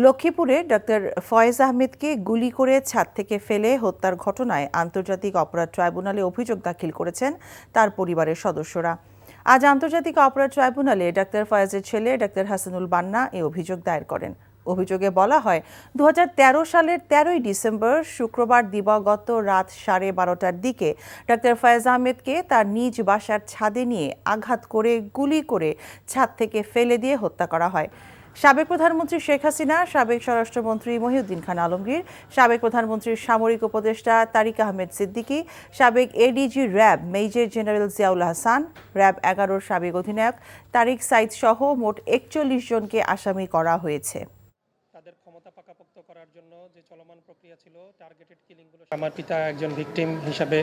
লক্ষ্মীপুরে ডক্টর ফয়েজ আহমেদকে গুলি করে ছাদ থেকে ফেলে হত্যার ঘটনায় আন্তর্জাতিক অপরাধ ট্রাইব্যুনালে অভিযোগ দাখিল করেছেন তার পরিবারের সদস্যরা। আজ আন্তর্জাতিক অপরাধ ট্রাইব্যুনালে ডক্টর ফয়েজের ছেলে ডক্টর হাসানুল বান্না এই অভিযোগ দায়ের করেন। অভিযোগে বলা হয়, 2013 সালের 13ই ডিসেম্বর শুক্রবার দিবাগত রাত 12:30টার দিকে ডক্টর ফয়েজ আহমেদকে তার নিজ বাসার ছাদে নিয়ে আঘাত করে গুলি করে ছাদ থেকে ফেলে দিয়ে হত্যা করা হয়। সাবেক প্রধানমন্ত্রী শেখ হাসিনা, সাবেক স্বরাষ্ট্রমন্ত্রী মহিউদ্দিন খান আলমগীর, সাবেক প্রধানমন্ত্রীর সামরিক উপদেষ্টা তারিক আহমেদ সিদ্দিকী, সাবেক ADG RAB major general Ziaul Hasan, RAB 11-র সাবেক অধিনায়ক তারিক সাইদ সহ মোট 41 জনকে আসামি করা হয়েছে। তাদের ক্ষমতা পাকাপোক্ত করার জন্য যে চলমান প্রক্রিয়া ছিল, টার্গেটেড কিলিংগুলো, আমার পিতা একজন ভিকটিম হিসাবে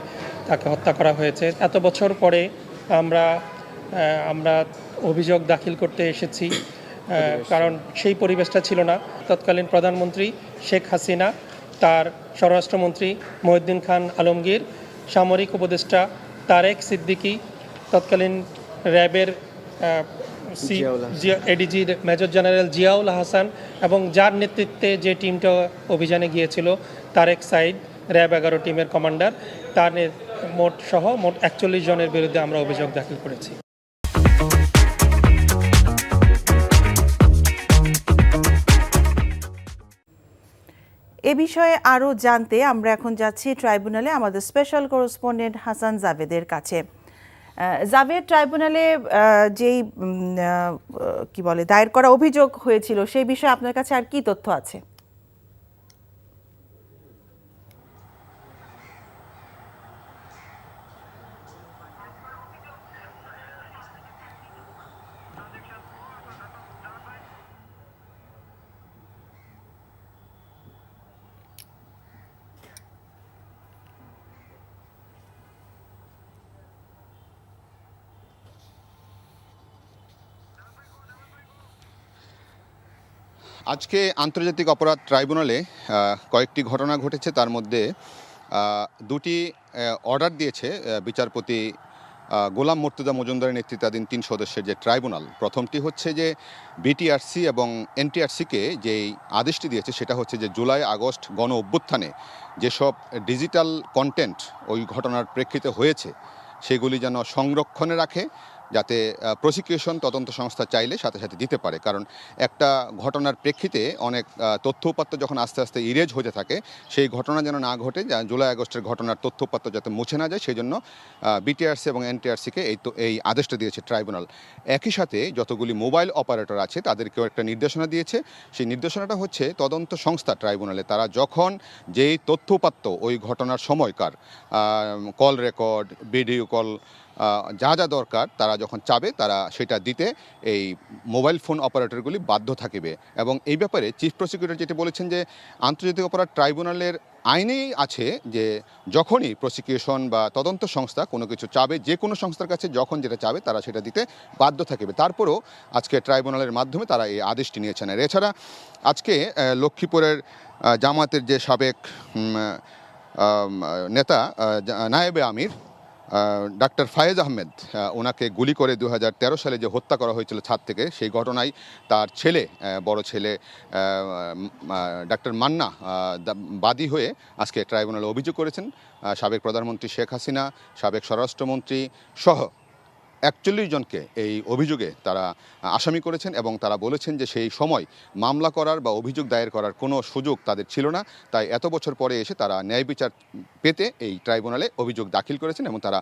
তাকে হত্যা করা হয়েছে। এত বছর পরে আমরা অভিযোগ দাখিল করতে এসেছি, কারণ সেই পরিবেশটা ছিল না। তৎকালীন প্রধানমন্ত্রী শেখ হাসিনা, তার স্বরাষ্ট্রমন্ত্রী মহিউদ্দিন খান আলমগীর, সামরিক উপদেষ্টা তারেক সিদ্দিকী, তৎকালীন র্যাবের ADG major general Ziaul Hasan এবং যার নেতৃত্বে যে টিমটা অভিযানে গিয়েছিল তারেক সাইদ, র্যাব 11 টিমের কমান্ডার, তার মোট 41 জনের বিরুদ্ধে আমরা অভিযোগ দাখিল করেছি। এ বিষয়ে আরও জানতে আমরা এখন যাচ্ছি ট্রাইব্যুনালে আমাদের স্পেশাল করেসপন্ডেন্ট হাসান জাভেদের কাছে। জাভেদ, ট্রাইব্যুনালে যেই দায়ের করা অভিযোগ হয়েছিল সেই বিষয়ে আপনার কাছে আর কি তথ্য আছে? আজকে আন্তর্জাতিক অপরাধ ট্রাইব্যুনালে কয়েকটি ঘটনা ঘটেছে। তার মধ্যে দুটি অর্ডার দিয়েছে বিচারপতি গোলাম মুর্তজা মজুমদারের নেতৃত্বাধীন 3 সদস্যের যে ট্রাইব্যুনাল। প্রথমটি হচ্ছে যে বিটিআরসি এবং এনটিআরসিকে যেই আদেশটি দিয়েছে সেটা হচ্ছে যে জুলাই আগস্ট গণ অভ্যুত্থানে যেসব ডিজিটাল কন্টেন্ট ওই ঘটনার প্রেক্ষিতে হয়েছে সেগুলি যেন সংরক্ষণে রাখে, যাতে প্রসিকিউশন তদন্ত সংস্থা চাইলে সাথে সাথে দিতে পারে। কারণ একটা ঘটনার প্রেক্ষিতে অনেক তথ্য উপাত্ত যখন আস্তে আস্তে ইরেজ হতে থাকে, সেই ঘটনা যেন না ঘটে, জুলাই আগস্টের ঘটনার তথ্য উপাত্ত যাতে মুছে না যায়, সেই জন্য বিটিআরসি এবং এনটিআরসিকে এই আদেশটা দিয়েছে ট্রাইব্যুনাল। একই সাথে যতগুলি মোবাইল অপারেটর আছে তাদেরকেও একটা নির্দেশনা দিয়েছে। সেই নির্দেশনাটা হচ্ছে তদন্ত সংস্থা ট্রাইব্যুনালে তারা যখন যেই তথ্য উপাত্ত ওই ঘটনার সময়কার কল রেকর্ড, ভিডিও কল, যা যা দরকার তারা যখন চাবে তারা সেটা দিতে এই মোবাইল ফোন অপারেটরগুলি বাধ্য থাকিবে। এবং এই ব্যাপারে চিফ প্রসিকিউটর যেটি বলেছেন যে আন্তর্জাতিক অপরাধ ট্রাইব্যুনালের আইনেই আছে যে যখনই প্রসিকিউশন বা তদন্ত সংস্থা কোনো কিছু চাবে, যে কোনো সংস্থার কাছে যখন যেটা চাবে তারা সেটা দিতে বাধ্য থাকিবে। তারপরেও আজকে ট্রাইব্যুনালের মাধ্যমে তারা এই আদেশটি নিয়েছেন। আর এছাড়া আজকে লক্ষ্মীপুরের জামাতের যে সাবেক নেতা নায়েবে আমির ডাক্তার ফয়েজ আহমেদ, ওনাকে গুলি করে 2013 সালে যে হত্যা করা হয়েছিল ছাদ থেকে, সেই ঘটনায় তার ছেলে, বড় ছেলে ডাক্তার মান্না বাদী হয়ে আজকে ট্রাইব্যুনালে অভিযোগ করেছেন। সাবেক প্রধানমন্ত্রী শেখ হাসিনা, সাবেক স্বরাষ্ট্রমন্ত্রী সহ 41 জনকে এই অভিযোগে তারা আসামি করেছেন এবং তারা বলেছেন যে সেই সময় মামলা করার বা অভিযোগ দায়ের করার কোনো সুযোগ তাদের ছিল না। তাই এত বছর পরে এসে তারা ন্যায় বিচার পেতে এই ট্রাইব্যুনালে অভিযোগ দাখিল করেছেন এবং তারা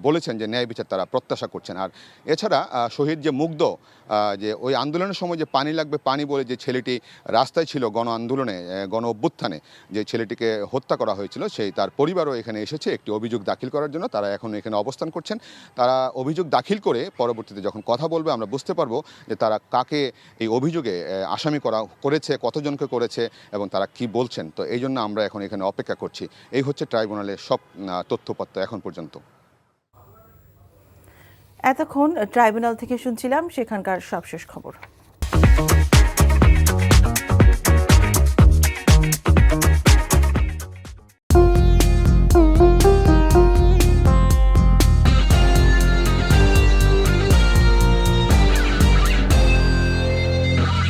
বলেছেন যে ন্যায় বিচার তারা প্রত্যাশা করছেন। আর এছাড়া শহীদ যে মুগ্ধ, যে ওই আন্দোলনের সময় যে পানি লাগবে পানি বলে যে ছেলেটি রাস্তায় ছিল গণ আন্দোলনে, গণ অভ্যুত্থানে যে ছেলেটিকে হত্যা করা হয়েছিল, সেই তার পরিবারও এখানে এসেছে একটি অভিযোগ দাখিল করার জন্য। তারা এখন এখানে অবস্থান করছেন। তারা অভিযোগ দাখিল করে পরবর্তীতে যখন কথা বলবে আমরা বুঝতে পারবো যে তারা কাকে এই অভিযোগে আসামি করেছে, কতজনকে করেছে এবং তারা কি বলছেন। তো এই জন্য আমরা এখন এখানে অপেক্ষা করছি। এই হচ্ছে ট্রাইব্যুনালের সব তথ্যপত্র এখন পর্যন্ত। এতক্ষণ ট্রাইব্যুনাল থেকে শুনছিলাম সেখানকার সবশেষ খবর।